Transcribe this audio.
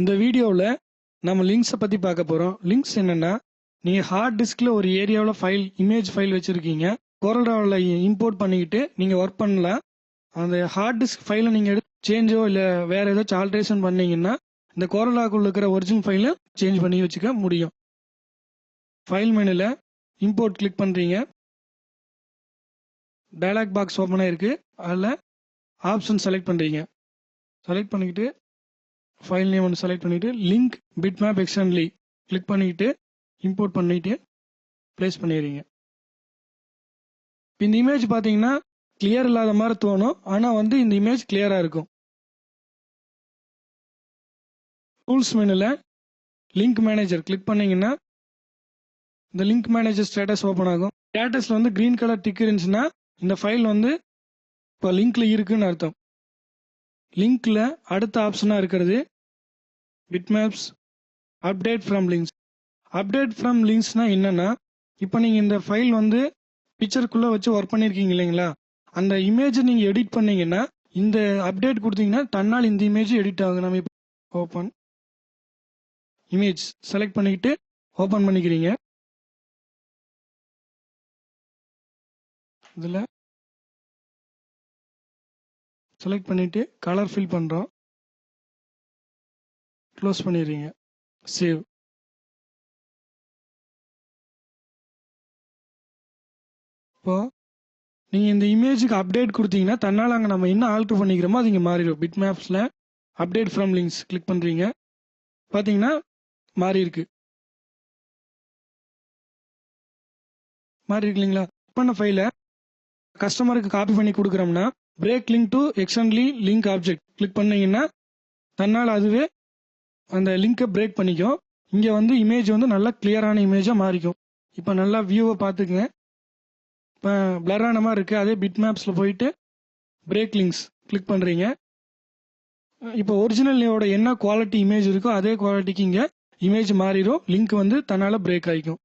இந்த வீடியோவில் நம்ம லிங்க்ஸை பற்றி பார்க்க போகிறோம். லிங்க்ஸ் என்னென்னா, நீங்கள் ஹார்ட் டிஸ்கில் ஒரு ஏரியாவில் இமேஜ் ஃபைல் வச்சுருக்கீங்க. CorelDRAWவில் இம்போர்ட் பண்ணிக்கிட்டு நீங்கள் ஒர்க் பண்ணலாம். அந்த ஹார்ட் டிஸ்க் ஃபைலை நீங்கள் எடுத்து சேஞ்சோ இல்லை வேறு ஏதாச்சும் ஆல்ட்ரேஷன் பண்ணீங்கன்னா இந்த CorelDRAWக்குள்ள இருக்கிற ஒரிஜினல் ஃபைலை சேஞ்ச் பண்ணி வச்சுக்க முடியும். ஃபைல் மெனுவில் இம்போர்ட் கிளிக் பண்ணுறீங்க. டயலாக் பாக்ஸ் ஓப்பன் ஆகிருக்கு. அதில் ஆப்ஷன் செலக்ட் பண்ணுறீங்க. செலக்ட் பண்ணிக்கிட்டு ஃபைல் நேம் ஒன்று செலக்ட் பண்ணிவிட்டு லிங்க் பிட்மேப் எக்ஸ்டென்ட்லி கிளிக் பண்ணிக்கிட்டு இம்போர்ட் பண்ணிவிட்டு ப்ளேஸ் பண்ணிடுறீங்க. இந்த இமேஜ் பார்த்தீங்கன்னா கிளியர் இல்லாத மாதிரி தோணும், ஆனால் இந்த இமேஜ் கிளியராக இருக்கும். டூல்ஸ் மெனுவில் லிங்க் மேனேஜர் கிளிக் பண்ணிங்கன்னா இந்த லிங்க் மேனேஜர் ஸ்டேட்டஸ் ஓப்பன் ஆகும். ஸ்டேட்டஸில் க்ரீன் கலர் டிக் இருந்துச்சுன்னா இந்த ஃபைல் இப்போ லிங்க்ல இருக்குன்னு அர்த்தம். லிங்க்ல அடுத்த ஆப்ஷனாக இருக்கிறது bitmaps update from links. Update from லிங்க்ஸ்னா என்னன்னா, இப்போ நீங்கள் இந்த ஃபைல் பிக்சருக்குள்ளே வச்சு ஒர்க் பண்ணியிருக்கீங்க இல்லைங்களா, அந்த இமேஜை நீங்கள் எடிட் பண்ணீங்கன்னா இந்த அப்டேட் கொடுத்தீங்கன்னா தன்னால் இந்த இமேஜ் எடிட் ஆகும். நம்ம இப்போ ஓப்பன் இமேஜ் செலக்ட் பண்ணிக்கிட்டு ஓப்பன் பண்ணிக்கிறீங்க. இதில் செலக்ட் பண்ணிவிட்டு கலர் ஃபில் பண்ணுறோம். க்ளோஸ் பண்ணிடுறீங்க. சேவ். இப்போ நீங்கள் இந்த இமேஜுக்கு அப்டேட் கொடுத்தீங்கன்னா தன்னால் அங்கே நம்ம என்ன ஆல்ட்ரு பண்ணிக்கிறோமோ அது இங்கே மாறிடும். பிட்மேப்ஸில் அப்டேட் ஃப்ரம் லிங்க்ஸ் கிளிக் பண்ணுறீங்க. பார்த்தீங்கன்னா மாறி இருக்கு இல்லைங்களா? பண்ண ஃபைலை கஸ்டமருக்கு காப்பி பண்ணி கொடுக்குறோம்னா break link to externally link object click பண்ணீங்கன்னா தன்னால் அதுவே அந்த லிங்கை பிரேக் பண்ணிக்கும். இங்கே இமேஜ் நல்லா கிளியரான இமேஜாக மாறிக்கும். இப்போ நல்லா வியூவை பார்த்துக்குங்க. இப்போ பிளரான மாதிரி இருக்குது. அதே பிட்மேப்ஸில் போயிட்டு பிரேக் லிங்க்ஸ் கிளிக் பண்ணுறீங்க. இப்போ ஒரிஜினலோட என்ன குவாலிட்டி இமேஜ் இருக்கோ அதே குவாலிட்டிக்கு இங்கே இமேஜ் மாறிடும். லிங்க் தன்னால் பிரேக் ஆகிக்கும்.